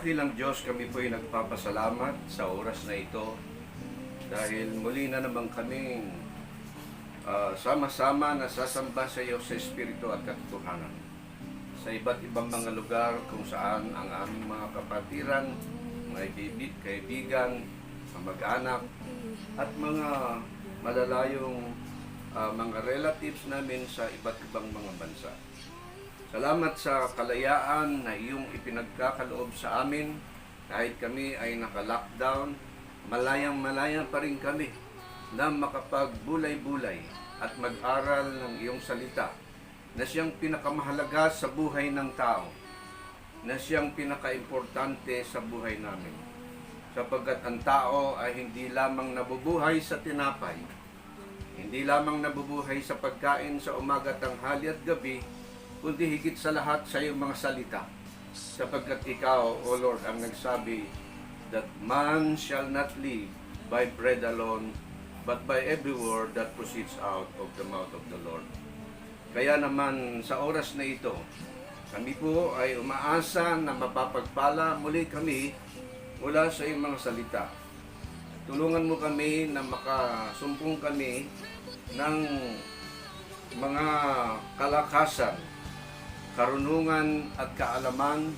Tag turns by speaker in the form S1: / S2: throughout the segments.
S1: Dakilang Diyos, kami po'y nagpapasalamat sa oras na ito dahil muli na naman kaming sama-sama nasasamba sa iyo sa Espiritu at katotohanan. Sa iba't ibang mga lugar kung saan ang aming mga kapatiran, mga kaibigan, mag-anak, at mga malalayong mga relatives namin sa iba't ibang mga bansa. Salamat sa kalayaan na iyong ipinagkakaloob sa amin kahit kami ay naka-lockdown, malayang-malaya pa rin kami na makapagbulay-bulay at mag-aral ng iyong salita na siyang pinakamahalaga sa buhay ng tao, na siyang pinaka-importante sa buhay namin. Sapagkat ang tao ay hindi lamang nabubuhay sa tinapay, hindi lamang nabubuhay sa pagkain sa umaga, tanghali at gabi, kundi higit sa lahat sa iyong mga salita. Sapagkat ikaw, O Lord, ang nagsabi that man shall not live by bread alone, but by every word that proceeds out of the mouth of the Lord. Kaya naman sa oras na ito, kami po ay umaasa na mapapagpala muli kami mula sa iyong mga salita. Tulungan mo kami na makasumpong kami ng mga kalakasan, karunungan at kaalaman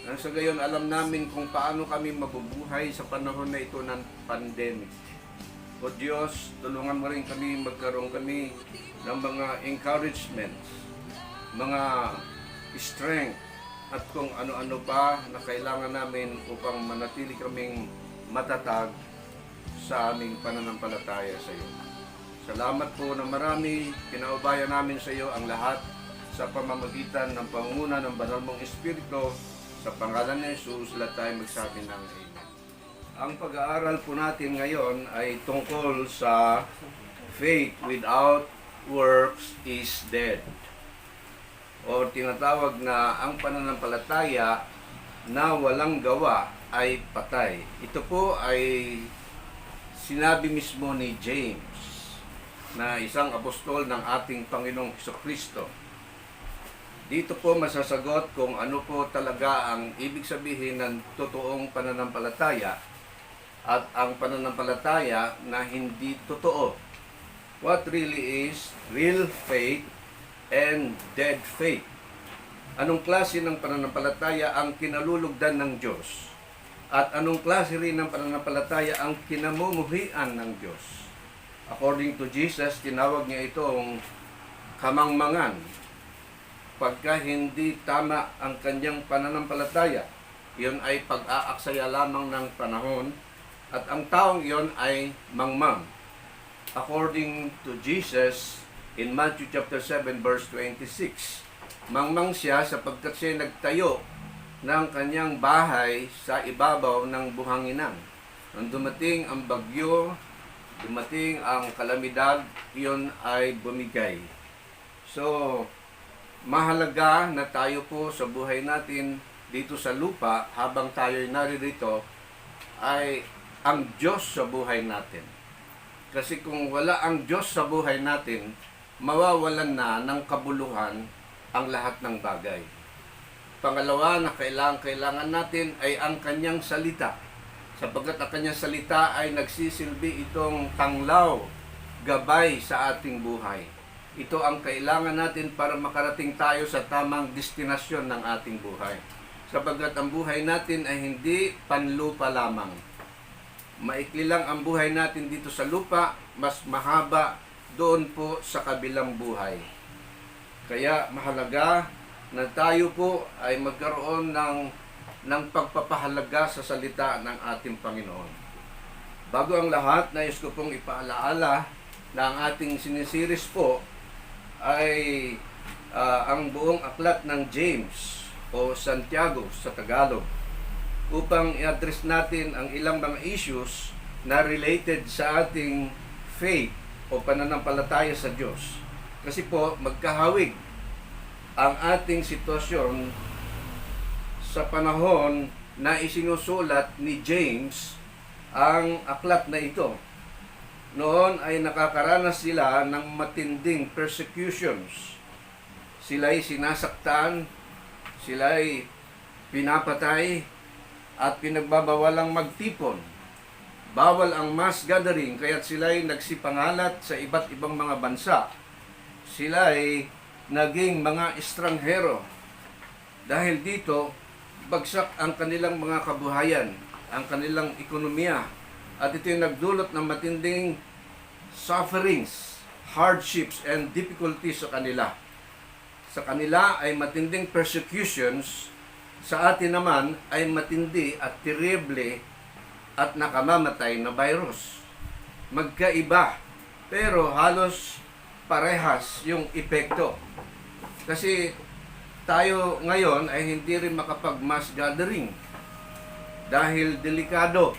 S1: na sa gayon alam namin kung paano kami mabubuhay sa panahon na ito ng pandemic. O Diyos, tulungan mo rin kami, magkaroon kami ng mga encouragements, mga strength, at kung ano-ano pa na kailangan namin upang manatili kaming matatag sa aming pananampalataya sa iyo. Salamat po na marami, pinaubayan namin sa iyo ang lahat sa pamamagitan ng pangunguna ng Banal mong Espiritu. Sa pangalan ni Jesus, lahat tayo magsabi ng Amen. Ang pag-aaral po natin ngayon ay tungkol sa faith without works is dead. O tinatawag na ang pananampalataya na walang gawa ay patay. Ito po ay sinabi mismo ni James, na isang apostol ng ating Panginoong Jesucristo. Dito po masasagot kung ano po talaga ang ibig sabihin ng totoong pananampalataya at ang pananampalataya na hindi totoo. What really is real faith and dead faith? Anong klase ng pananampalataya ang kinalulugdan ng Diyos? At anong klase rin ng pananampalataya ang kinamumuhian ng Diyos? According to Jesus, tinawag niya itong kamangmangan. Pagka hindi tama ang kanyang pananampalataya, iyon ay pag-aaksaya lamang ng panahon at ang taong iyon ay mangmang. According to Jesus, in Matthew chapter 7 verse 26, mangmang siya sapagkat siya nagtayo ng kanyang bahay sa ibabaw ng buhanginan. Nung dumating ang bagyo, dumating ang kalamidad, iyon ay bumigay. So, mahalaga na tayo po sa buhay natin dito sa lupa, habang tayo'y naririto, ay ang Diyos sa buhay natin. Kasi kung wala ang Diyos sa buhay natin, mawawalan na ng kabuluhan ang lahat ng bagay. Pangalawa na kailangan natin ay ang kanyang salita. Sapagkat ang kanyang salita ay nagsisilbi itong tanglaw, gabay sa ating buhay. Ito ang kailangan natin para makarating tayo sa tamang destinasyon ng ating buhay. Sapagkat ang buhay natin ay hindi panlupa lamang. Maikli lang ang buhay natin dito sa lupa, mas mahaba doon po sa kabilang buhay. Kaya mahalaga na tayo po ay magkaroon ng pagpapahalaga sa salita ng ating Panginoon. Bago ang lahat, nais ko pong ipaalaala na ang ating sinisiris po ay ang buong aklat ng James o Santiago sa Tagalog, upang i-address natin ang ilang mga issues na related sa ating faith o pananampalataya sa Diyos. Kasi po magkahawig ang ating sitwasyon sa panahon na isinusulat ni James ang aklat na ito. Noon ay nakakaranas sila ng matinding persecutions. Sila'y sinasaktan, sila'y pinapatay, at pinagbabawalang magtipon. Bawal ang mass gathering, kaya't sila'y nagsipangalat sa iba't ibang mga bansa. Sila'y naging mga estranghero. Dahil dito, bagsak ang kanilang mga kabuhayan, ang kanilang ekonomiya, at ito yung nagdulot ng matinding sufferings, hardships, and difficulties sa kanila. Sa kanila ay matinding persecutions, sa atin naman ay matindi at terrible at nakamamatay na virus. Magkaiba, pero halos parehas yung epekto. Kasi tayo ngayon ay hindi rin makapag-mass gathering dahil delikado.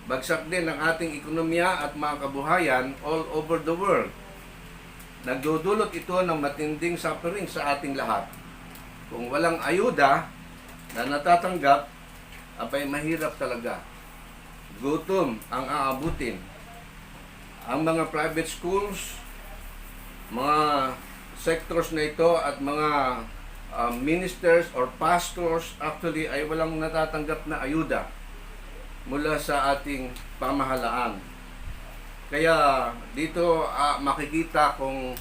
S1: Bagsak din ang ating ekonomiya at mga kabuhayan all over the world. Nagdudulot ito ng matinding suffering sa ating lahat. Kung walang ayuda na natatanggap, abay mahirap talaga. Gutom ang aabutin. Ang mga private schools, mga sectors na ito at mga ministers or pastors actually ay walang natatanggap na ayuda mula sa ating pamahalaan. Kaya dito makikita kung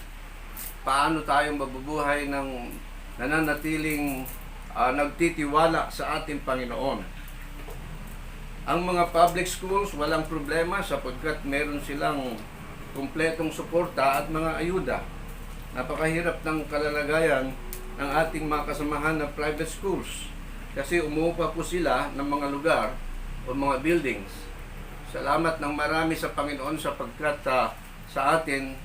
S1: paano tayo mabubuhay ng nananatiling nagtitiwala sa ating Panginoon. Ang mga public schools walang problema sapagkat meron silang kumpletong suporta at mga ayuda. Napakahirap ng kalalagayan ng ating mga kasamahan na private schools kasi umuupa po sila ng mga lugar o mga buildings. Salamat ng marami sa Panginoon sapagkat sa atin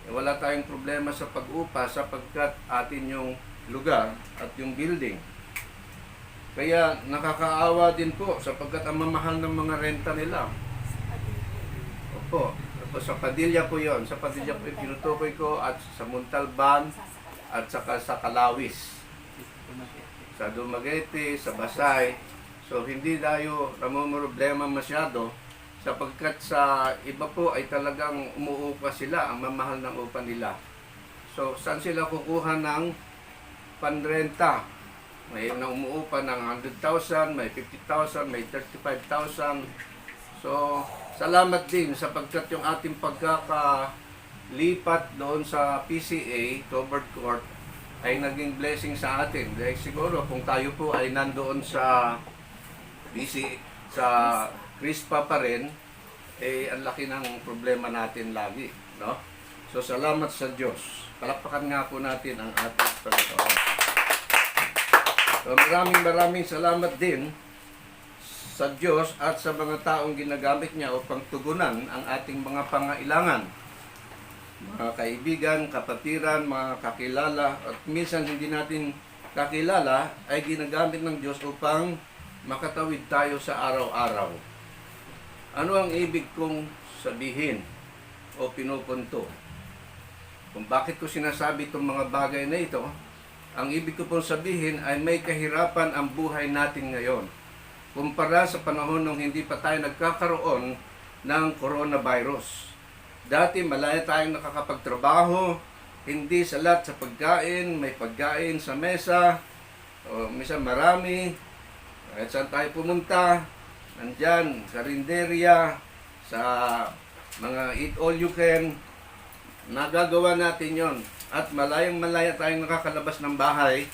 S1: wala tayong problema sa pag-upa sapagkat atin yung lugar at yung building. Kaya nakakaawa din po sapagkat ang mamahal ng mga renta nila. Opo, sa Padilla po yon. Sa Padilla po yung tinutukoy ko at sa Montalban at saka sa Calawis. Sa Dumaguete, sa Basay. So hindi tayo namumroblema masyado sapagkat sa iba po ay talagang umuupa sila, ang mamahal ng upa nila. So saan sila kukuha ng panrenta? May na umuupa ng 100,000, may 50,000, may 35,000. So salamat din sapagkat yung ating pagkakalipat doon sa PCA, covered court, ay naging blessing sa atin. Dahil siguro kung tayo po ay nandoon sa sa Crispa pa rin, eh ang laki ng problema natin lagi, no? So salamat sa Diyos. Palakpakan nga po natin ang ating Panginoon. So maraming salamat din sa Diyos at sa mga taong ginagamit niya upang tugunan ang ating mga pangailangan. Mga kaibigan, kapatiran, mga kakilala, at minsan hindi natin kakilala ay ginagamit ng Diyos upang makatawid tayo sa araw-araw. Ano ang ibig kong sabihin o pinupunto? Kung bakit ko sinasabi itong mga bagay na ito, ang ibig ko pong sabihin ay may kahirapan ang buhay natin ngayon. Kumpara sa panahon nung hindi pa tayo nagkakaroon ng coronavirus. Dati malaya tayong nakakapagtrabaho, hindi salat sa pagkain, may pagkain sa mesa, o minsan marami. Kahit saan tayo pumunta, nandyan, sa rinderya, sa mga eat all you can, nagagawa natin yon. At malayang-malaya tayong nakakalabas ng bahay,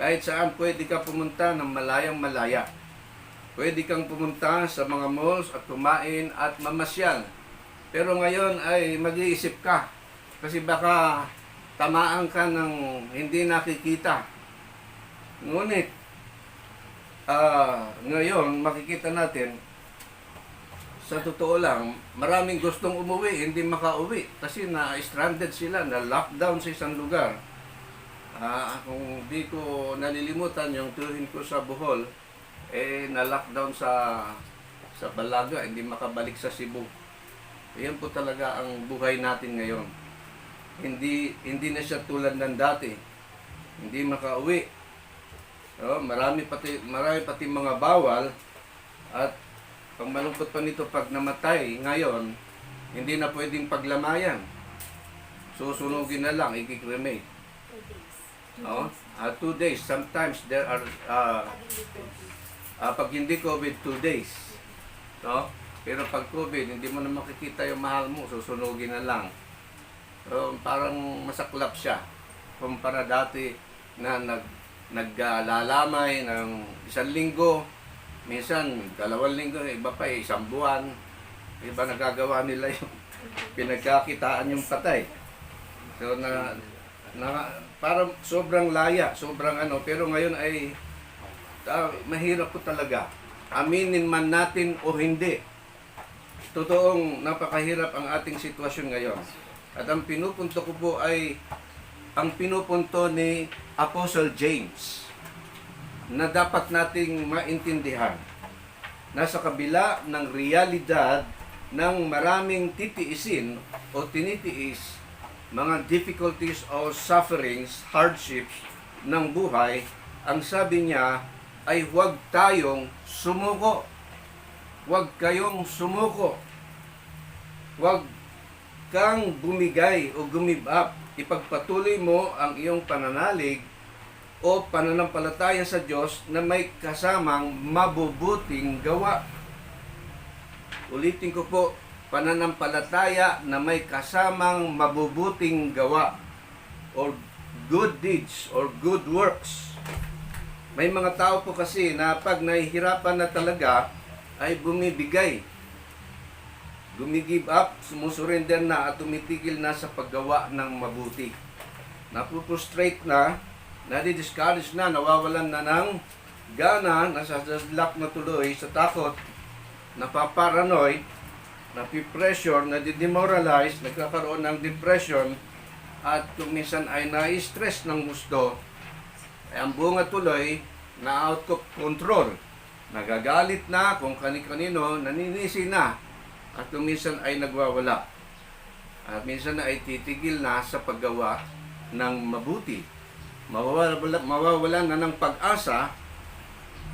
S1: kahit saan pwede ka pumunta ng malayang-malaya. Pwede kang pumunta sa mga malls at kumain at mamasyal. Pero ngayon ay mag-iisip ka, kasi baka tamaan ka ng hindi nakikita. Ngunit, ngayon, makikita natin, sa totoo lang, maraming gustong umuwi, hindi makauwi. Kasi na-stranded sila, na-lockdown sa isang lugar. Kung di ko nalilimutan yung tuhin ko sa Bohol, na-lockdown sa Balaga, hindi makabalik sa Cebu. Yan po talaga ang buhay natin ngayon. Hindi na siya tulad ng dati. Hindi makauwi. Marami pati mga bawal at pang malungkot pa nito pag namatay ngayon, hindi na pwedeng paglamayan. Susunugin na lang, i-cremate. 2 days. 2 days. Sometimes there are Pag hindi COVID, 2 days. No? Pero pag COVID, hindi mo na makikita yung mahal mo, susunugin na lang. So, parang masaklap siya. Kumpara dati na naglalamay ng 1 linggo, minsan 2 linggo, iba pa 1 buwan. Iba nagagawa nila yung pinagkakitaan yung patay. So, parang sobrang laya, sobrang ano, pero ngayon ay mahirap po talaga. Aminin man natin o hindi. Totoong napakahirap ang ating sitwasyon ngayon. At ang pinupunto ko po ay ang pinupunto ni Apostle James na dapat nating maintindihan. Nasa kabila ng realidad ng maraming titiisin o tinitiis, mga difficulties o sufferings, hardships ng buhay, ang sabi niya ay huwag tayong sumuko. Huwag kayong sumuko. Huwag kang bumigay o give up. Ipagpatuloy mo ang iyong pananalig o pananampalataya sa Diyos na may kasamang mabubuting gawa. Ulitin ko po, pananampalataya na may kasamang mabubuting gawa or good deeds or good works. May mga tao po kasi na pag nahihirapan na talaga ay bumibigay, gumigive up, sumusurrender na at tumitigil na sa paggawa ng mabuti. Napupustrate na, nadi-discourage na, nawawalan na ng gana, nasasadlak na tuloy sa takot, napaparanoid, napipressure, nadidemoralize, nagkakaroon ng depression, at kung minsan ay na-stress ng gusto, ay ang bunga tuloy na out of control. Nagagalit na kung kani-kanino, naninisi na, at kung minsan ay nagwawala. At minsan ay titigil na sa paggawa ng mabuti. Mawawala na ng pag-asa,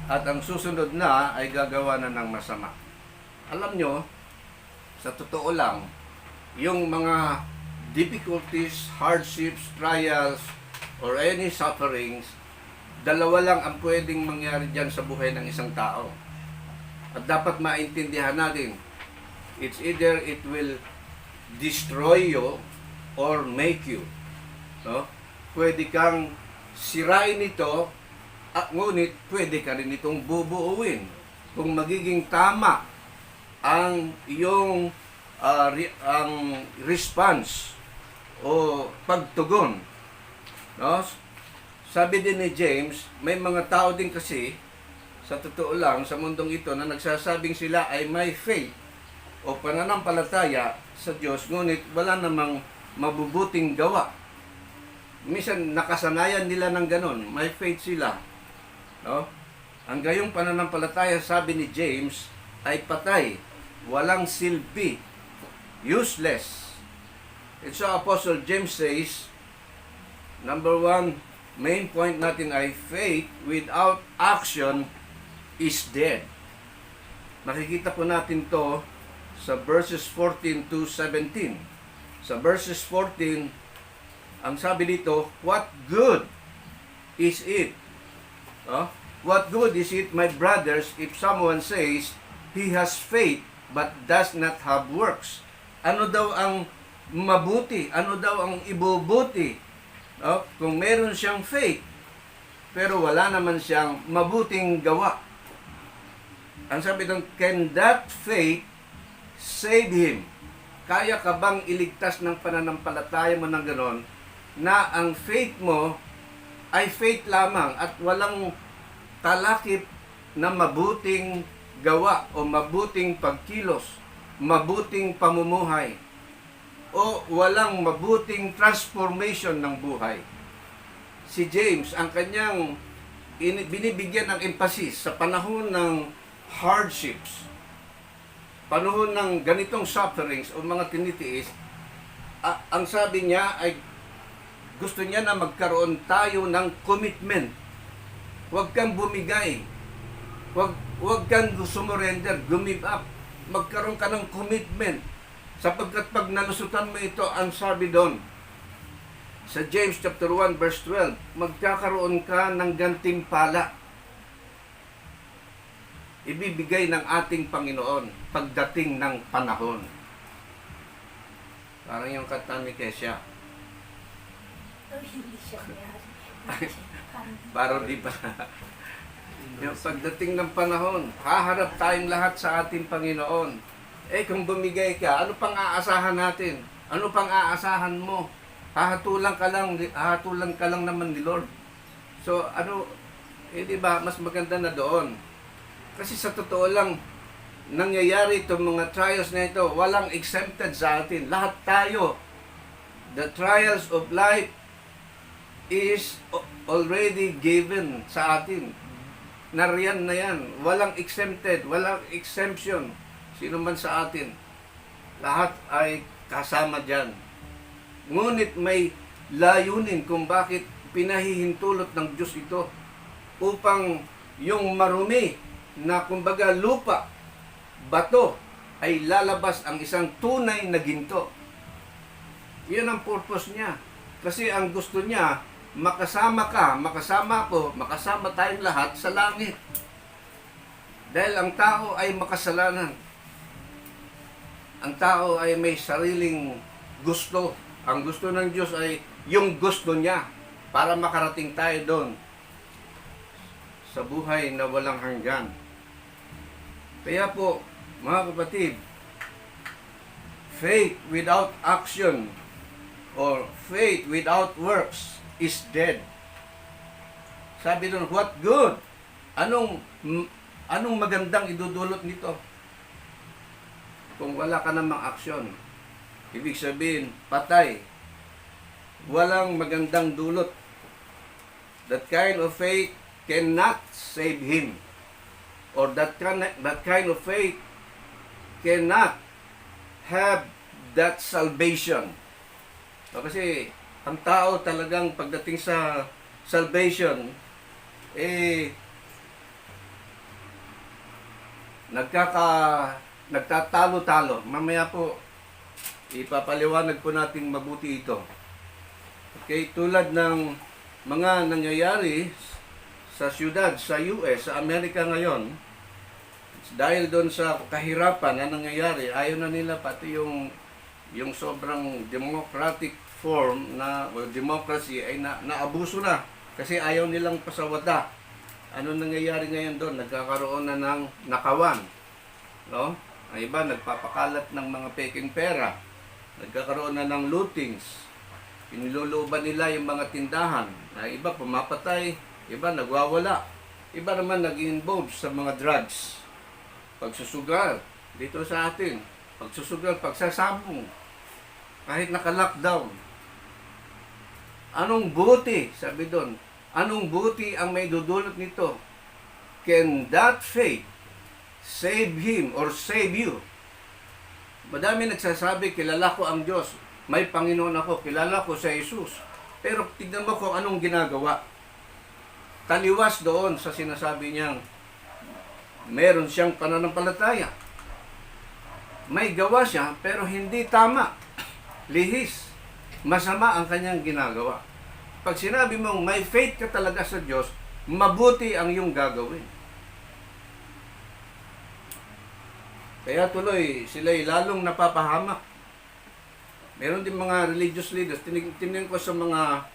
S1: at ang susunod na ay gagawa na ng masama. Alam nyo, sa totoo lang, yung mga difficulties, hardships, trials, or any sufferings, dalawa lang ang pwedeng mangyari dyan sa buhay ng isang tao. At dapat maintindihan natin, it's either it will destroy you or make you. No? Pwede kang sirain ito, at ngunit pwede ka rin itong bubuuin. Kung magiging tama ang iyong ang response o pagtugon. No? Sabi din ni James, may mga tao din kasi, sa totoo lang, sa mundong ito na nagsasabing sila ay may faith o pananampalataya sa Diyos, ngunit wala namang mabubuting gawa. Minsan nakasanayan nila ng ganon, may faith sila. No? Ang gayong pananampalataya, sabi ni James, ay patay, walang silbi, useless. And so Apostle James says, number 1, main point natin ay faith without action is dead. Nakikita po natin to sa verses 14 to 17. Sa verses 14, ang sabi dito, what good is it? What good is it, my brothers, if someone says he has faith but does not have works? Ano daw ang mabuti? Ano daw ang ibubuti? Kung meron siyang faith, pero wala naman siyang mabuting gawa. Ang sabi doon, can that faith save him? Kaya ka bang iligtas ng pananampalataya mo ng ganon, na ang faith mo ay faith lamang at walang talakip na mabuting gawa o mabuting pagkilos, mabuting pamumuhay, o walang mabuting transformation ng buhay? Si James, ang kanyang binibigyan ng emphasis sa panahon ng hardships, panahon ng ganitong sufferings o mga tinitiis, ang sabi niya ay gusto niya na magkaroon tayo ng commitment. Huwag kang bumigay. Huwag kang sumurrender, give up. Magkaroon ka ng commitment. Sapagkat pag nalusutan mo ito, ang sabi doon, sa James chapter 1 verse 12, magkakaroon ka ng gantimpala. ibibigay ng ating Panginoon pagdating ng panahon. Parang yung kanta ni Kesha.
S2: Hindi siya mayari.
S1: Parang di pa. Yung pagdating ng panahon, haharap tayong lahat sa ating Panginoon. Kung bumigay ka, ano pang aasahan natin? Ano pang aasahan mo? Hahatulan ka lang naman ni Lord. So, di ba, mas maganda na doon. Kasi sa totoo lang, nangyayari itong mga trials na ito, walang exempted sa atin. Lahat tayo, the trials of life is already given sa atin. Nariyan na yan. Walang exempted, walang exemption. Sino man sa atin. Lahat ay kasama dyan. Ngunit may layunin kung bakit pinahihintulot ng Diyos ito upang yung marumi na kumbaga lupa, bato, ay lalabas ang isang tunay na ginto. Yun ang purpose niya. Kasi ang gusto niya, makasama ka, makasama ko, makasama tayong lahat sa langit. Dahil ang tao ay makasalanan. Ang tao ay may sariling gusto. Ang gusto ng Diyos ay yung gusto niya para makarating tayo doon sa buhay na walang hanggan. Kaya po, mga kapatid, faith without action or faith without works is dead. Sabi doon, what good? Anong magandang idudulot nito? Kung wala ka namang aksyon, ibig sabihin, patay. Walang magandang dulot. That kind of faith cannot save him. Or that kind of faith cannot have that salvation. Kasi ang tao talagang pagdating sa salvation, nagtatalo-talo. Mamaya po, ipapaliwanag po natin mabuti ito. Okay, tulad ng mga nangyayari sa syudad, sa US, sa Amerika ngayon, dahil doon sa kahirapan na nangyayari, ayaw na nila pati yung sobrang democratic form na democracy ay naabuso na kasi ayaw nilang pasawata. Ano nangyayari ngayon doon? Nagkakaroon na ng nakawan. No? Ang iba nagpapakalat ng mga peking pera. Nagkakaroon na ng lootings. Iniluluban nila yung mga tindahan. Na iba pumapatay, iba nagwawala. Iba naman nag-involve sa mga drugs. Pagsusugal dito sa atin. Pagsusugal, pagsasabong. Kahit naka-lockdown. Anong buti? Sabi doon. Anong buti ang may dudulot nito? Can that faith save him or save you? Madami nagsasabi, kilala ko ang Diyos. May Panginoon ako, kilala ko sa Jesus. Pero tignan mo kung anong ginagawa. Taliwas doon sa sinasabi niyang meron siyang pananampalataya. May gawa siya, pero hindi tama. Lihis. Masama ang kanyang ginagawa. Pag sinabi mong may faith ka talaga sa Diyos, mabuti ang iyong gagawin. Kaya tuloy, sila'y lalong napapahamak. Meron din mga religious leaders. Tinignan ko sa mga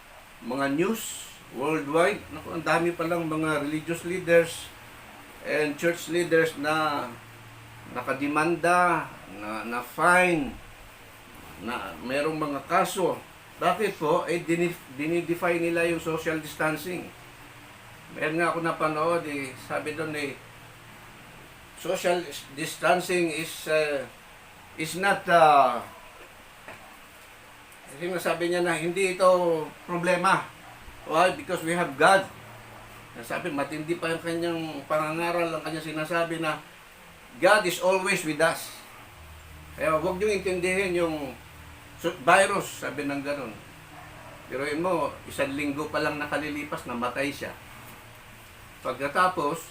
S1: news worldwide. Naku, ang dami palang mga religious leaders and church leaders na nakademanda, na fine, na merong mga kaso. Bakit po? Dinidefine nila yung social distancing. Meron nga ako napanood, sabi doon social distancing is not sabi niya na hindi ito problema. Why? Because we have God. Sabi, matindi pa yung kanyang pangangaral, ang kanyang sinasabi na God is always with us. Kaya huwag niyong intindihin yung virus, sabi ng ganun. Pero yun mo, 1 linggo pa lang nakalilipas, namatay siya. Pagkatapos,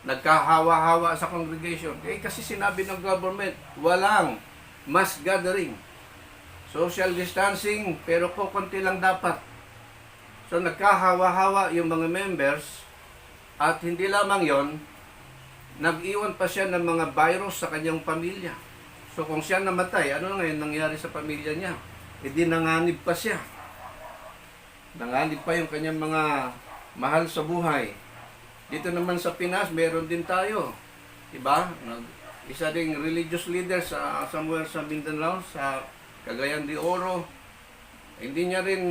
S1: nagkahawa-hawa sa congregation. Kasi sinabi ng government, walang mass gathering. Social distancing, pero konti lang dapat. So nagkahawa-hawa yung mga members, at hindi lamang yon, nag-iwan pa siya ng mga virus sa kanyang pamilya. So kung siya namatay, ano ngayon nangyari sa pamilya niya? E di nanganib pa siya. Nanganib pa yung kanyang mga mahal sa buhay. Dito naman sa Pinas, meron din tayo. Diba? Isa ding religious leader sa somewhere sa Mindanao, sa Cagayan de Oro. Hindi niya rin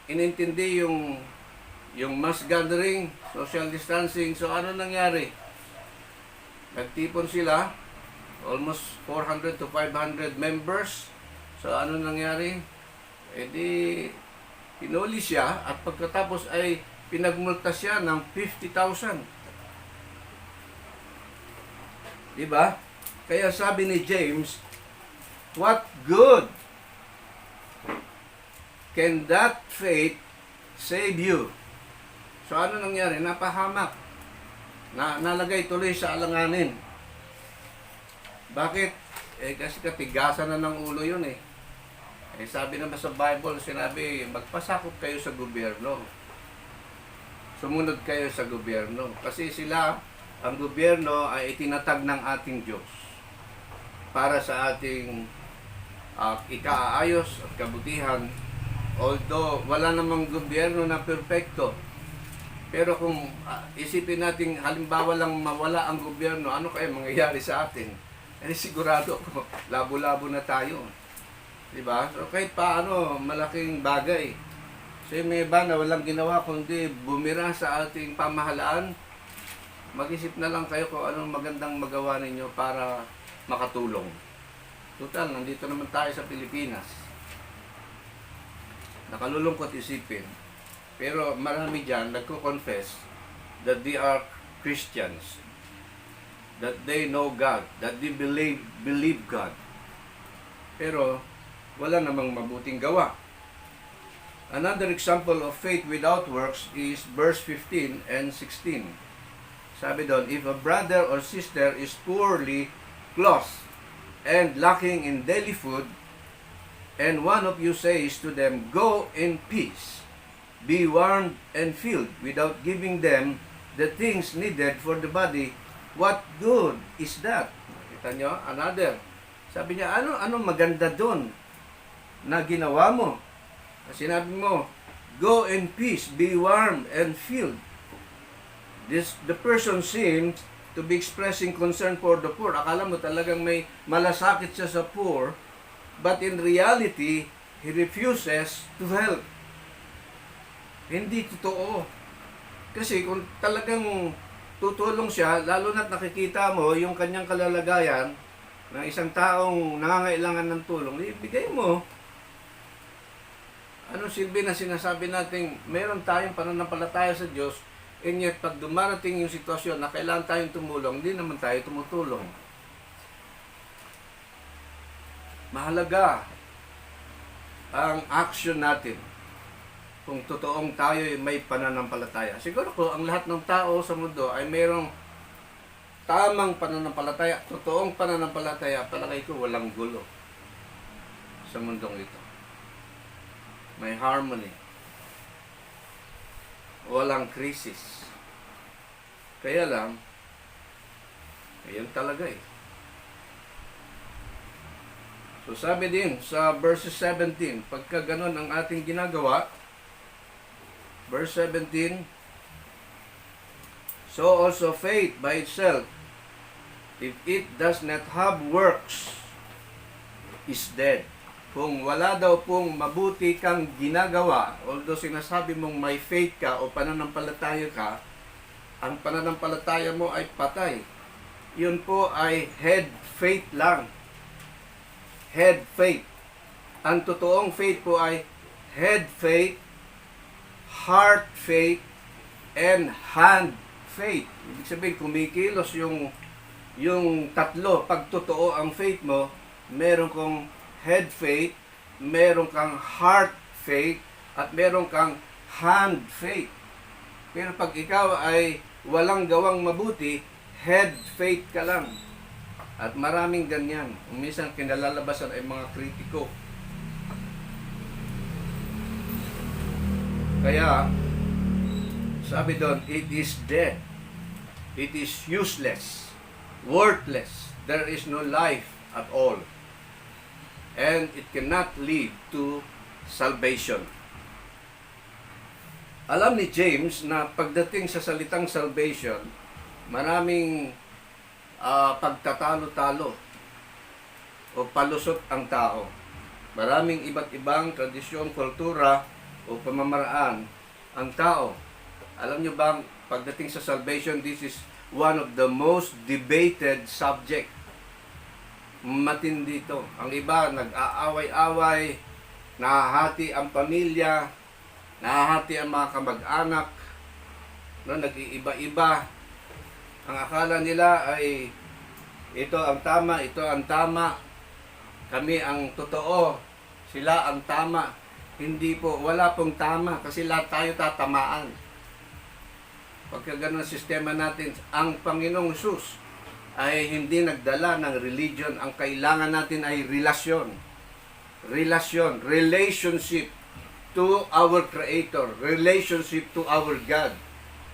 S1: inintindi yung mass gathering, social distancing. So ano nangyari? Nagtipon sila, almost 400 to 500 members. So ano nangyari? E di pinuli siya at pagkatapos ay pinagmulta siya ng 50,000. Diba? Kaya sabi ni James, what good can that faith save you? So ano nangyari? Napahamak. Nalagay tuloy sa alanganin. Bakit? Kasi katigasan na ng ulo yun eh. Sabi naman sa Bible, sinabi, magpasakop kayo sa gobyerno. Sumunod kayo sa gobyerno. Kasi sila, ang gobyerno ay itinatag ng ating Diyos para sa ating ikaayos at kabutihan. Although wala namang gobyerno na perpekto. Pero kung isipin natin, halimbawa lang mawala ang gobyerno, ano kaya mangyayari sa atin? Sigurado ko, labo-labo na tayo. Diba? So kahit paano, malaking bagay. So may iba na walang ginawa kundi bumira sa ating pamahalaan, mag-isip na lang kayo kung anong magandang magawa ninyo para makatulong. Total, nandito naman tayo sa Pilipinas. Nakalulungkot isipin. Pero marami dyan nagko-confess that they are Christians, that they know God, that they believe God. Pero wala namang mabuting gawa. Another example of faith without works is verse 15 and 16. Sabi doon, if a brother or sister is poorly clothed and lacking in daily food, and one of you says to them, go in peace, be warmed and filled, without giving them the things needed for the body, what good is that? Kita nyo? Another. Sabi niya, ano maganda doon na ginawa mo? Sinabi mo, go in peace, be warmed and filled. The person seems to be expressing concern for the poor. Akala mo talagang may malasakit siya sa poor, but in reality, he refuses to help. Hindi totoo. Kasi kung talagang tutulong siya, lalo na't nakikita mo yung kanyang kalalagayan ng isang taong nangangailangan ng tulong, ibigay mo. Ano silbi na sinasabi natin, meron tayong pananampalataya sa Diyos, and yet pag dumarating yung sitwasyon na kailangan tayong tumulong, hindi naman tayo tumutulong. Mahalaga ang action natin kung totoong tayo ay may pananampalataya. Siguro ko ang lahat ng tao sa mundo ay mayroong tamang pananampalataya, totoong pananampalataya, palagay ko walang gulo sa mundong ito. May harmony. Walang krisis. Kaya lang, ayan talaga eh. So sabi din sa verse 17, pagka ganun ang ating ginagawa, verse 17, so also faith by itself, if it does not have works, is dead. Kung wala daw pong mabuti kang ginagawa, although sinasabi mong may faith ka o pananampalataya ka, ang pananampalataya mo ay patay. Yun po ay head faith lang. Head faith. Ang totoong faith po ay head faith, heart faith, and hand faith. Ibig sabihin, kumikilos yung tatlo. Pag totoo ang faith mo, meron kong head faith, meron kang heart faith, at meron kang hand faith. Pero pag ikaw ay walang gawang mabuti, head faith ka lang. At maraming ganyan. Minsan kinalalabasan ay mga kritiko. Kaya, sabi doon, it is dead. It is useless. worthless. There is no life at all. And it cannot lead to salvation. Alam ni James na pagdating sa salitang salvation, maraming pagtatalo-talo o palusot ang tao. Maraming iba't ibang tradisyon, kultura o pamamaraan ang tao. Alam nyo bang pagdating sa salvation, this is one of the most debated subject. Matindi ito. Ang iba nag-aaway-away, nahahati ang pamilya, nahahati ang mga kamag-anak, no, nag-iiba-iba. Ang akala nila ay ito ang tama, ito ang tama, kami ang totoo, sila ang tama. Hindi po, wala pong tama kasi lahat tayo tatamaan. Pagka ganun ang sistema natin, ang Panginoong Hesus ay hindi nagdala ng religion. Ang kailangan natin ay relasyon. Relasyon, relationship to our Creator, relationship to our God,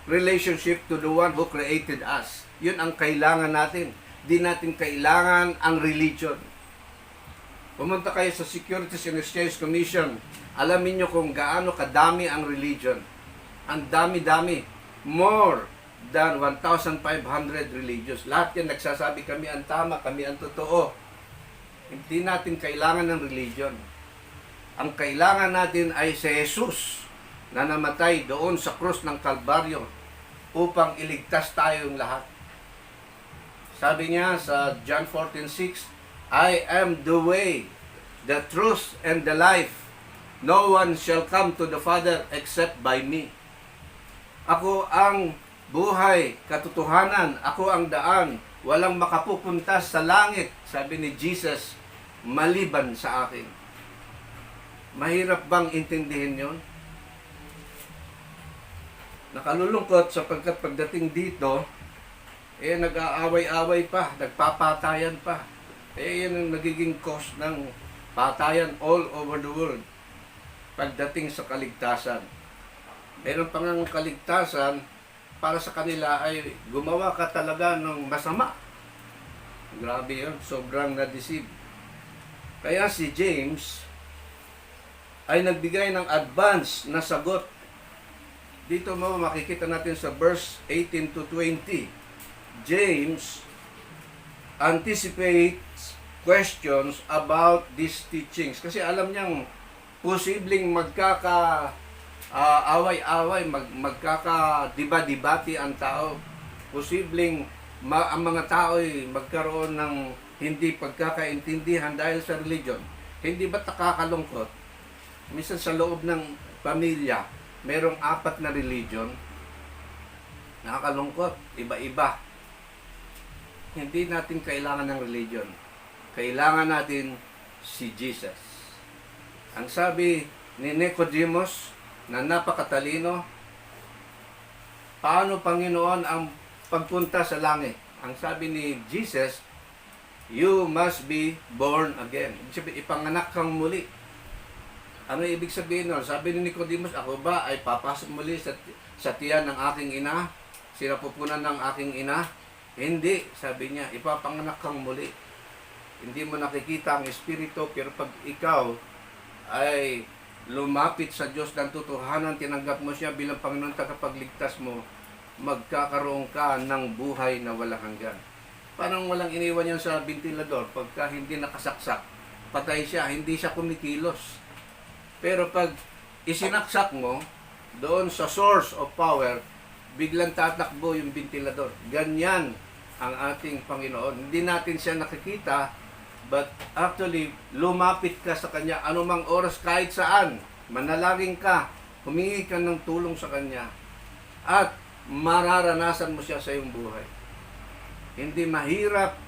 S1: relationship to the one who created us. Yun ang kailangan natin. Di natin kailangan ang religion. Pumunta kayo sa Securities and Exchange Commission, alamin nyo kung gaano kadami ang religion. Ang dami-dami. More than 1,500 religions. Lahat yan nagsasabi kami ang tama, kami ang totoo. Hindi natin kailangan ng religion. Ang kailangan natin ay si Jesus na namatay doon sa krus ng Kalbaryo upang iligtas tayong lahat. Sabi niya sa John 14:6, I am the way, the truth, and the life. No one shall come to the Father except by me. Ako ang buhay, katotohanan, ako ang daan. Walang makapupunta sa langit, sabi ni Jesus, maliban sa akin. Mahirap bang intindihin yon? Nakalulungkot sapagkat pagdating dito, nag-aaway-away pa, nagpapatayan pa. Yan ang nagiging cause ng patayan all over the world. Pagdating sa kaligtasan. Meron pang ang kaligtasan, para sa kanila ay gumawa ka talaga ng masama. Grabe yun, sobrang na-deceive. Kaya si James ay nagbigay ng advance na sagot. Dito mo makikita natin sa verse 18 to 20. James anticipates questions about these teachings. Kasi alam niyang posibleng away-away, magkakadiba-dibati ang tao. Posibleng ang mga tao ay magkaroon ng hindi pagkakaintindihan dahil sa religion. Hindi ba nakakalungkot? Minsan sa loob ng pamilya, merong 4 na religion. Nakakalungkot, iba-iba. Hindi natin kailangan ng religion. Kailangan natin si Jesus. Ang sabi ni Nicodemus, na napakatalino, paano Panginoon ang pagpunta sa langit? Ang sabi ni Jesus, you must be born again. Ibig sabihin, ipanganak kang muli. Ano ibig sabihin nun? Sabi ni Nicodemus, ako ba ay papasok muli sa tiyan ng aking ina? Sinapupunan ng aking ina? Hindi, sabi niya, ipapanganak kang muli. Hindi mo nakikita ang Espiritu, pero pag ikaw ay lumapit sa Diyos ng totohanan, tinanggap mo siya bilang Panginoon tagapagligtas mo, magkakaroon ka ng buhay na walang hanggan. Parang walang iniwan yan sa ventilador, pagka hindi nakasaksak, patay siya, hindi siya kumikilos. Pero pag isinaksak mo, doon sa source of power, biglang tatakbo yung ventilador. Ganyan ang ating Panginoon. Hindi natin siya nakikita, but actually, lumapit ka sa Kanya anumang oras, kahit saan. Manalangin ka, humingi ka ng tulong sa Kanya, at mararanasan mo siya sa iyong buhay. Hindi mahirap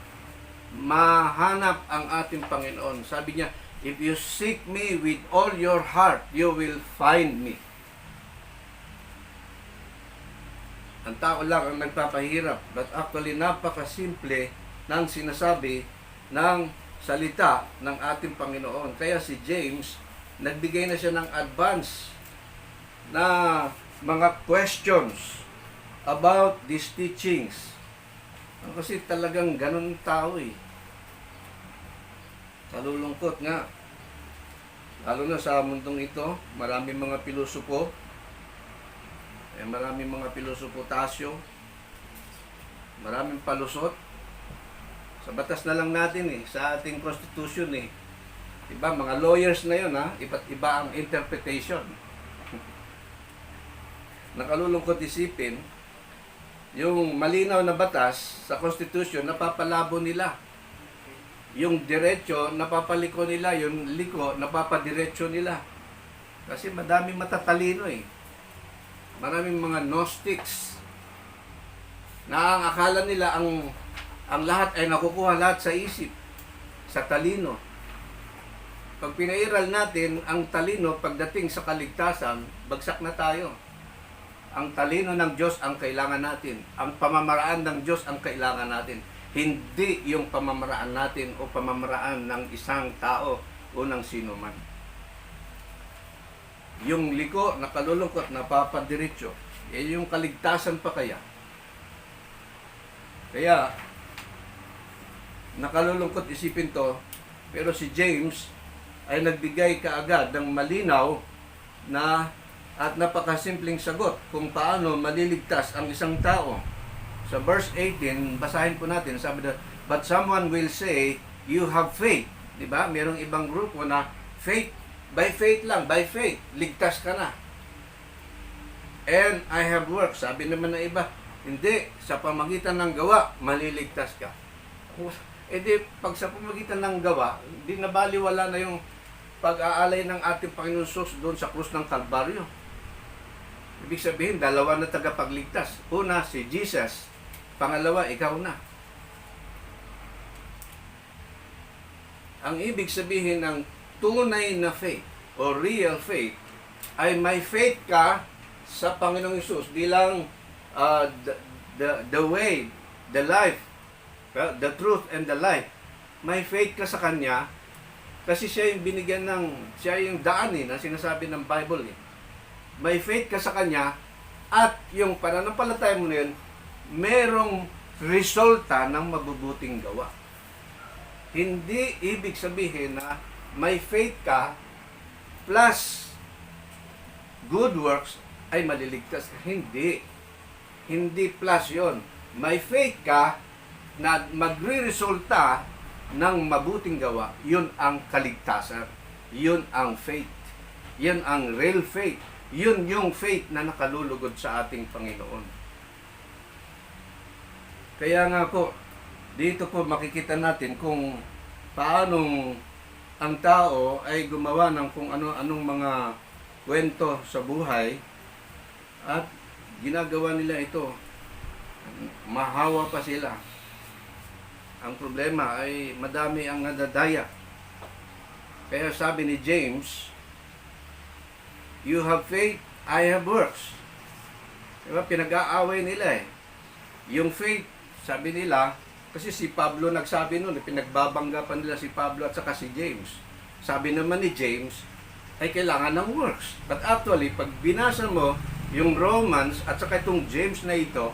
S1: mahanap ang ating Panginoon. Sabi niya, if you seek me with all your heart, you will find me. Ang tao lang ang nagpapahirap, but actually napakasimple ng sinasabi ng salita ng ating Panginoon. Kaya si James, nagbigay na siya ng advance na mga questions about these teachings. Kasi talagang ganun tao eh. Kalulungkot nga. Lalo na sa mundong ito, maraming mga pilosopo, maraming mga pilosopo-tasyo, maraming palusot. Sa batas na lang natin eh, sa ating constitution eh. Diba, mga lawyers na yun ha, iba't iba ang interpretation. Nakalulungkot isipin, yung malinaw na batas sa constitution, napapalabo nila. Yung diretso, napapaliko nila. Yung liko, napapadiretso nila. Kasi madaming matatalino eh. Maraming mga Gnostics na ang akala nila ang lahat ay nakukuha lahat sa isip, sa talino. Pag pinairal natin ang talino pagdating sa kaligtasan, bagsak na tayo. Ang talino ng Diyos ang kailangan natin. Ang pamamaraan ng Diyos ang kailangan natin. Hindi yung pamamaraan natin o pamamaraan ng isang tao o ng sino man. Yung liko, nakalulungkot, napapadiretso. Yung kaligtasan pa kaya. Kaya, nakalulungkot isipin to, pero si James ay nagbigay kaagad ng malinaw na at napakasimpleng sagot kung paano maliligtas ang isang tao. Sa verse 18, basahin po natin, sabi na, but someone will say, you have faith. Diba? Merong ibang grupo na faith, by faith lang, by faith, ligtas ka na. And I have works. Sabi naman ng iba, hindi, sa pamagitan ng gawa, maliligtas ka. E di, pag sa pamagitan ng gawa, di nabaliwala na yung pag-aalay ng ating Panginoon Sus doon sa krus ng Kalbaryo. Ibig sabihin, dalawa na tagapagligtas. Una, si Jesus. Pangalawa, ikaw na. Ang ibig sabihin ng tunay na faith o real faith ay may faith ka sa Panginoong Hesus bilang the way, the life, the truth and the life. May faith ka sa Kanya kasi siya yung binigyan siya yung daan na sinasabi ng Bible eh. May faith ka sa Kanya at yung pananampalataya mo na yun, merong resulta ng mabubuting gawa. Hindi ibig sabihin na may faith ka plus good works ay maliligtas ka. Hindi. Hindi plus yon. May faith ka na magre-resulta ng mabuting gawa. Yun ang kaligtasan. Yun ang faith. Yun ang real faith. Yun yung faith na nakalulugod sa ating Panginoon. Kaya nga po, dito po makikita natin kung paanong ang tao ay gumawa ng kung ano-anong mga kwento sa buhay at ginagawa nila ito. Mahawa pa sila. Ang problema ay madami ang nadadaya. Kaya sabi ni James, you have faith, I have works. Diba? Pinag-aaway nila eh. Yung faith, sabi nila, kasi si Pablo nagsabi nun, pinagbabangga pa nila si Pablo at saka si James. Sabi naman ni James, ay kailangan ng works. But actually, pag binasa mo yung Romans at saka itong James na ito,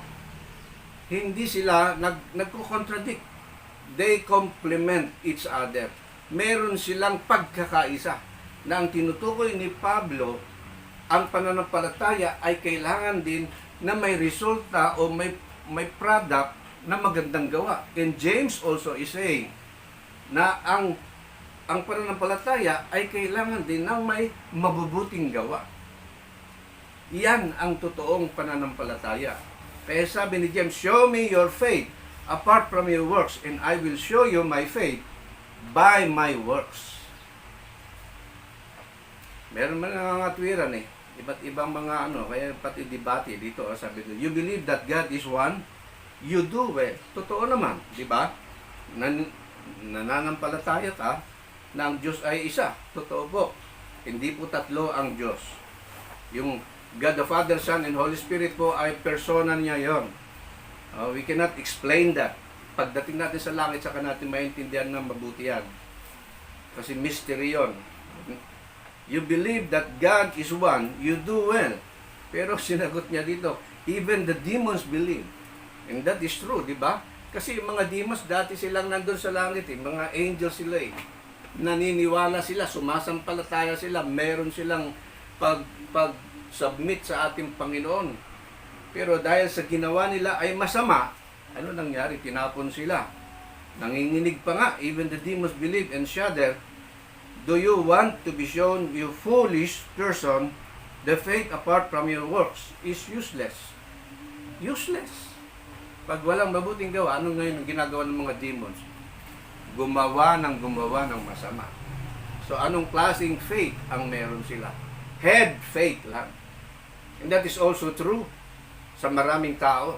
S1: hindi sila nagko-contradict. They complement each other. Meron silang pagkakaisa na ang tinutukoy ni Pablo, ang pananampalataya ay kailangan din na may resulta o may product na magandang gawa. And James also is saying na ang pananampalataya ay kailangan din ng may mabubuting gawa. Iyan ang totoong pananampalataya. Kaya sabi ni James, show me your faith apart from your works, and I will show you my faith by my works. Meron man nangangatwiran eh. Iba't ibang mga kaya pati debate dito, sabi ko, you believe that God is one, you do well. Totoo naman, di ba? Nananampalataya ka na ang Diyos ay isa. Totoo po. Hindi po tatlo ang Diyos. Yung God the Father, Son, and Holy Spirit po ay persona niya yon. We cannot explain that. Pagdating natin sa langit, saka natin maintindihan ng mabuti yan. Kasi mystery yon. You believe that God is one, you do well. Pero sinagot niya dito, even the demons believe. And that is true, di ba? Kasi yung mga demons, dati silang nandun sa langit eh. Mga angels sila eh. Naniniwala sila, sumasampalataya sila, meron silang pag-submit sa ating Panginoon. Pero dahil sa ginawa nila ay masama, ano nangyari? Tinapon sila. Nanginginig pa nga, even the demons believe and shudder. Do you want to be shown, you foolish person, the faith apart from your works is useless? Useless. Pag walang mabuting gawa, ano ngayon ang ginagawa ng mga demons? Gumawa ng masama. So anong klaseng faith ang meron sila? Head faith lang. And that is also true sa maraming tao.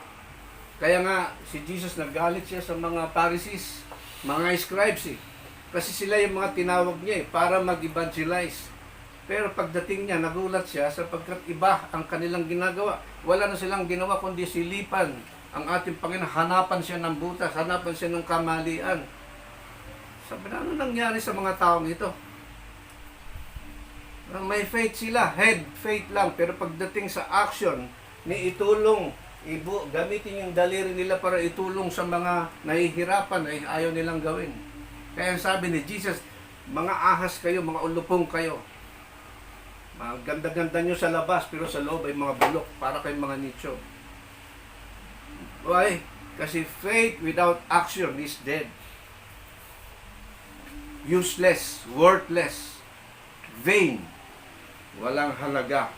S1: Kaya nga, si Jesus naggalit siya sa mga Pharisees, mga scribes eh. Kasi sila yung mga tinawag niya eh, para mag-evangelize. Pero pagdating niya, nagulat siya sapagkat iba ang kanilang ginagawa. Wala na silang ginawa kundi silipan ang ating Panginoon. Hanapan siya ng butas, hanapan siya ng kamalian. Sabi na, ano nangyari sa mga taong ito? May faith sila, head faith lang. Pero pagdating sa action, ni itulong, gamitin yung daliri nila para itulong sa mga nahihirapan ay ayaw nilang gawin. Kaya sabi ni Jesus, mga ahas kayo, mga ulupong kayo. Mga ganda-ganda nyo sa labas, pero sa loob ay mga bulok, para kayong mga nicho. Why? Kasi faith without action is dead. Useless, worthless, vain, walang halaga.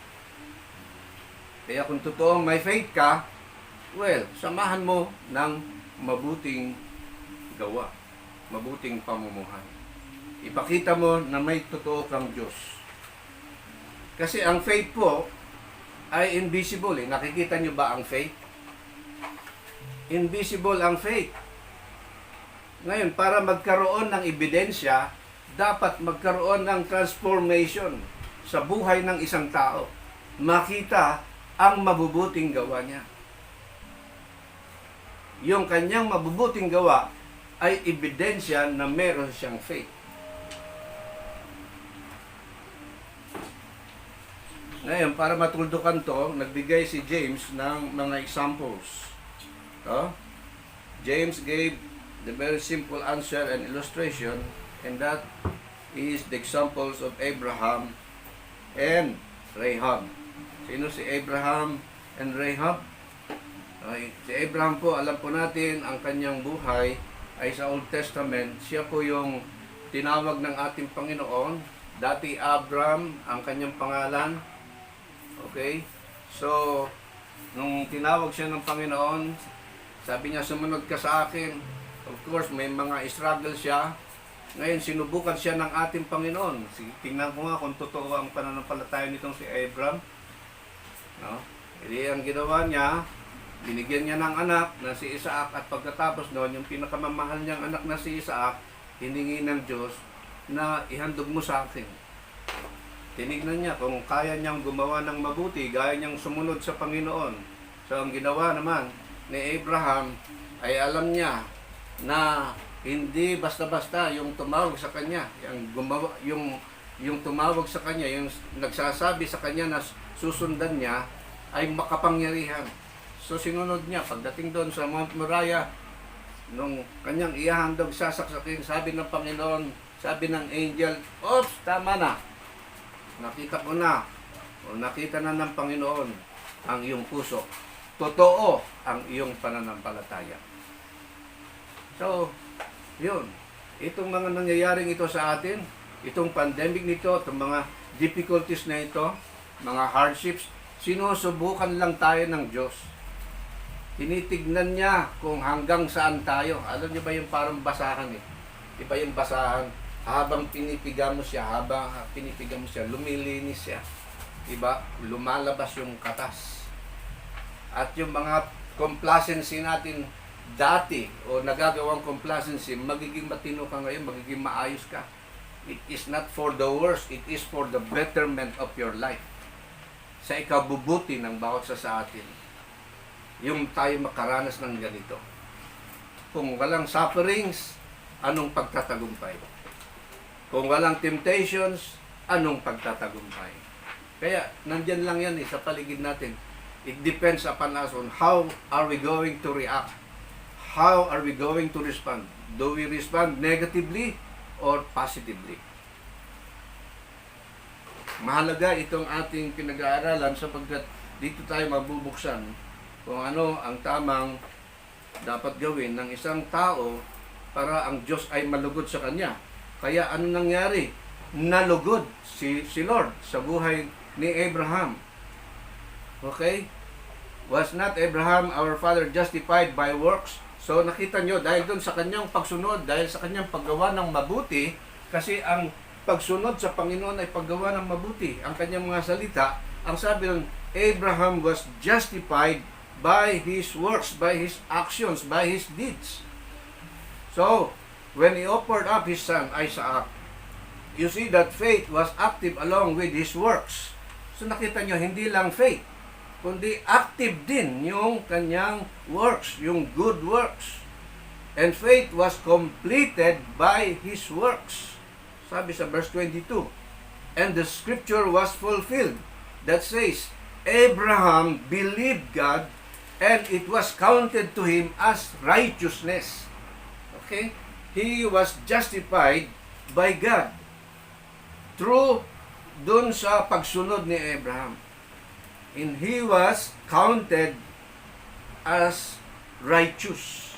S1: Kaya kung totoong may faith ka, well, samahan mo ng mabuting gawa, mabuting pamumuhay. Ipakita mo na may totoo kang Diyos. Kasi ang faith po ay invisible eh. Nakikita nyo ba ang faith? Invisible ang faith. Ngayon, para magkaroon ng ebidensya, dapat magkaroon ng transformation sa buhay ng isang tao. Makita ang mabubuting gawa niya. Yung kanyang mabubuting gawa ay ebidensya na meron siyang faith. Ngayon, para matuldukan to, nagbigay si James ng mga examples. James gave the very simple answer and illustration, and that is the examples of Abraham and Rahab. Sino si Abraham and Rahab? Okay. Si Abraham po, alam po natin, ang kanyang buhay ay sa Old Testament. Siya po yung tinawag ng ating Panginoon. Dati Abram ang kanyang pangalan. Okay? So, nung tinawag siya ng Panginoon, sabi niya, sumunod ka sa akin. Of course, may mga struggle siya. Ngayon, sinubukan siya ng ating Panginoon. Tingnan ko nga kung totoo ang pananampalataya nitong si Abraham. No? Hindi ang ginawa niya, binigyan niya ng anak na si Isaac, at pagkatapos noon, yung pinakamamahal niyang anak na si Isaac, hiningi ng Diyos na ihandog mo sa akin. Tinignan niya kung kaya niyang gumawa ng mabuti, gaya niyang sumunod sa Panginoon. So, ang ginawa naman ni Abraham ay alam niya na hindi basta-basta yung tumawag sa kanya, yung tumawag sa kanya, yung nagsasabi sa kanya na susundan niya ay makapangyarihan. So sinunod niya. Pagdating doon sa Mount Moriah, nung kanyang ihahandog sasaksakin, sabi ng Panginoon, sabi ng angel, "Oops, tama na. Nakita ko na, o nakita na ng Panginoon ang iyong puso. Totoo ang iyong pananampalataya." So, yun. Itong mga nangyayaring ito sa atin, itong pandemic nito, itong mga difficulties na ito, mga hardships, sinusubukan lang tayo ng Diyos. Tinitignan niya kung hanggang saan tayo. Alam niyo ba yung parang basahan eh? Diba yung basahan, habang pinipiga mo siya, lumilinis siya. Diba? Lumalabas yung katas. At yung mga complacency natin dati, o nagagawang complacency, magiging matino ka ngayon, magiging maayos ka. It is not for the worse, it is for the betterment of your life. Sa ikabubuti ng bawat sa atin. Yung tayo makaranas ng ganito. Kung walang sufferings, anong pagtatagumpay? Kung walang temptations, anong pagtatagumpay? Kaya, nandyan lang yan sa paligid natin. It depends upon us on how are we going to react. how are we going to respond? Do we respond negatively or positively? Mahalaga itong ating pinag-aaralan sapagkat dito tayo mabubuksan kung ano ang tamang dapat gawin ng isang tao para ang Diyos ay malugod sa kanya. Kaya ano nangyari? Nalugod si Lord sa buhay ni Abraham. Okay? Was not Abraham our father justified by works? So nakita nyo, dahil doon sa kanyang pagsunod, dahil sa kanyang paggawa ng mabuti, kasi ang pagsunod sa Panginoon ay paggawa ng mabuti. Ang kanyang mga salita, ang sabi ng Abraham was justified by his works, by his actions, by his deeds. So, when he offered up his son Isaac, you see that faith was active along with his works. So nakita nyo, hindi lang faith, kundi active din yung kanyang works, yung good works. And faith was completed by his works. Sabi sa verse 22, and the scripture was fulfilled that says, Abraham believed God and it was counted to him as righteousness. Okay? He was justified by God through dun sa pagsunod ni Abraham. And he was counted as righteous.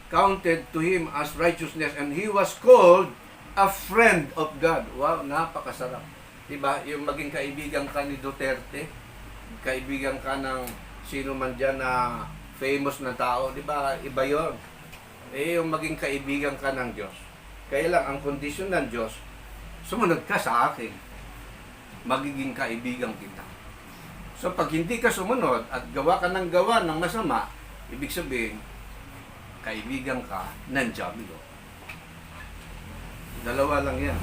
S1: Counted to him as righteousness. And he was called a friend of God. Wow, napakasarap. Diba? Yung maging kaibigan ka ni Duterte, kaibigan ka ng sino man dyan na famous na tao, diba? Iba yun. Yung maging kaibigan ka ng Diyos. Kaya lang, ang kondisyon ng Diyos, sumunod ka sa akin, magiging kaibigan kita. So pag hindi ka sumunod at gawa ka ng masama, ibig sabihin, kaibigan ka ng Diablo. Dalawa lang yan.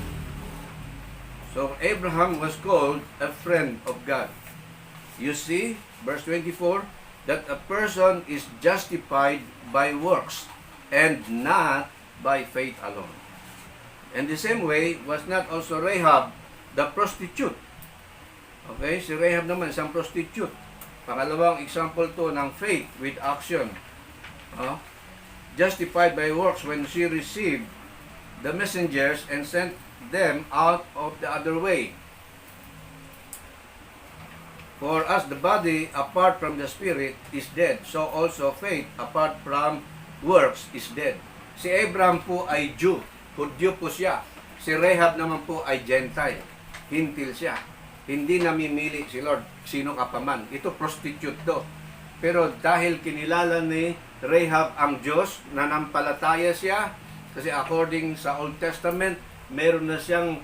S1: So Abraham was called a friend of God. You see, verse 24, that a person is justified by works and not by faith alone. And the same way was not also Rahab the prostitute. Okay, si Rahab naman isang prostitute. Pangalawang example to ng faith with action. Justified by works when she received the messengers and sent them out of the other way. For as the body apart from the spirit is dead, so also faith apart from works is dead. Si Abraham po ay Jew, Hudyo po siya. Si Rahab naman po ay Gentile, Hintil siya. Hindi namimili si Lord, sino ka pa man. Ito prostitute to. Pero dahil kinilala ni Rahab ang Diyos, nanampalataya siya, kasi according sa Old Testament, meron na siyang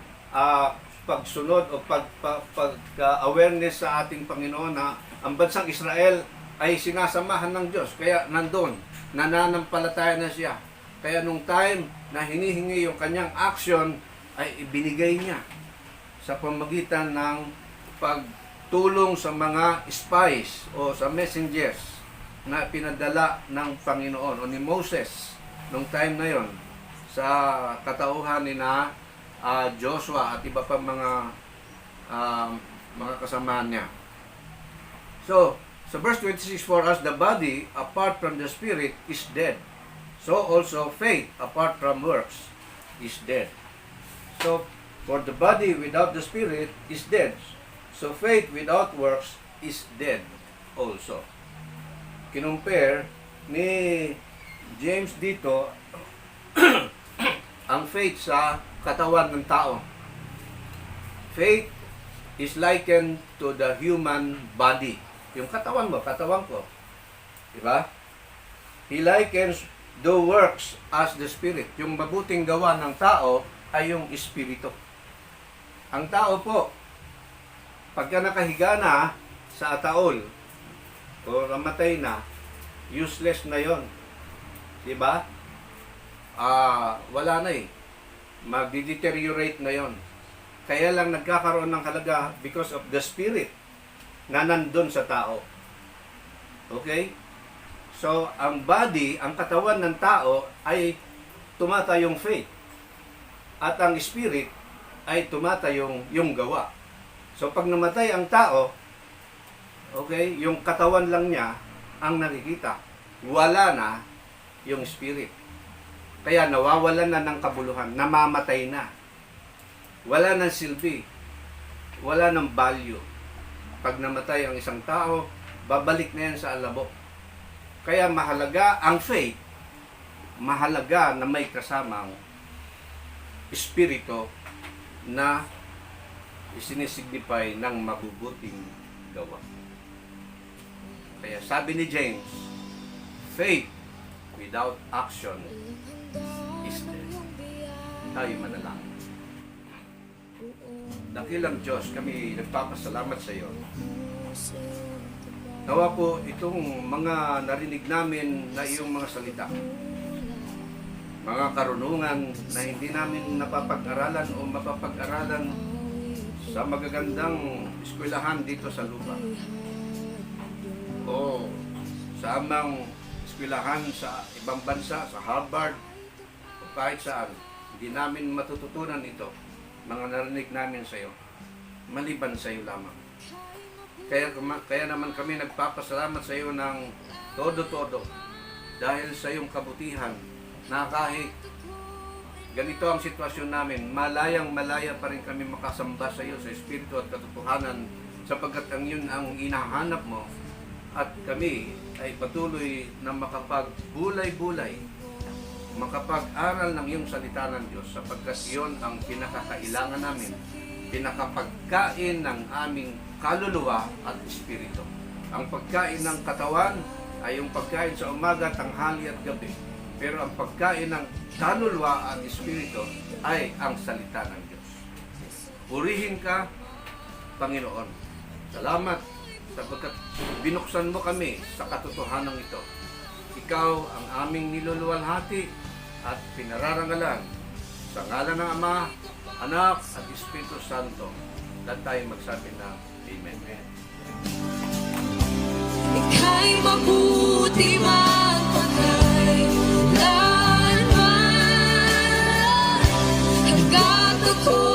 S1: pagsunod o pag-awareness sa ating Panginoon na ang bansang Israel ay sinasamahan ng Diyos. Kaya nandun, nananampalataya na siya. Kaya nung time na hinihingi yung kanyang action, ay ibinigay niya sa pamagitan ng pagtulong sa mga spies o sa messengers na pinadala ng Panginoon o ni Moses nung time na yon sa katauhan ni na Joshua at iba pang mga kasamahan niya. So, sa verse 26, for us the body apart from the spirit is dead, so also faith apart from works is dead. So, for the body without the spirit is dead, so faith without works is dead also. Kinumpare ni James dito ang faith sa katawan ng tao. Faith is likened to the human body. Yung katawan mo, katawan ko. Diba? He likens the works as the spirit. Yung mabuting gawa ng tao ay yung espiritu. Ang tao po, pagka nakahiga na sa ataol o namatay na, useless na yon. Diba? Wala na eh. Mag-deteriorate na yon. Kaya lang nagkakaroon ng halaga because of the spirit na nandun sa tao. Okay? So, ang body, ang katawan ng tao ay tumatayong faith. At ang spirit ay tumatayong yung gawa. So, pag namatay ang tao, okay, yung katawan lang niya ang nakikita. wala na yung spirit. Kaya nawawalan na ng kabuluhan, namamatay na. Wala nang silbi, wala nang value. Pag namatay ang isang tao, babalik na yan sa alabo. Kaya mahalaga ang faith, mahalaga na may kasamang espiritu na isinisignify ng mabubuting gawa. Kaya sabi ni James, faith without action is dead. Tayo manalangin. Dakilang Diyos, kami nagpapasalamat sa iyo. Nawa po itong mga narinig namin na iyong mga salita, mga karunungan na hindi namin napapag-aralan o mapapag-aralan sa magagandang eskwelahan dito sa lupa o sa amang eskwelahan sa ibang bansa, sa Harvard o kahit saan. Hindi namin matututunan ito, mga narinig namin sa iyo, maliban sa iyo lamang. Kaya naman kami nagpapasalamat sa iyo ng todo-todo dahil sa iyong kabutihan na kahit ganito ang sitwasyon namin, malayang-malaya pa rin kami makasamba sa iyo sa Espiritu at katotohanan sapagkat ang yun ang inahanap mo at kami ay patuloy na makapagbulay-bulay, makapag-aral ng iyong salita ng Diyos sapagkat yun ang pinakakailangan namin, pinakapagkain ng aming kaluluwa at espiritu. Ang pagkain ng katawan ay yung pagkain sa umaga, tanghali at gabi. Pero ang pagkain ng kaluluwa at espiritu ay ang salita ng Diyos. Purihin ka, Panginoon. Salamat sapagkat binuksan mo kami sa katotohanan ito. Ikaw ang aming niluluwalhati at pinararangalan sa ngalan ng Ama, Anak at Espiritu Santo. Lahat tayo magsabi na Amen.
S2: Ika'y mabuti man pagkailanman hanggang ako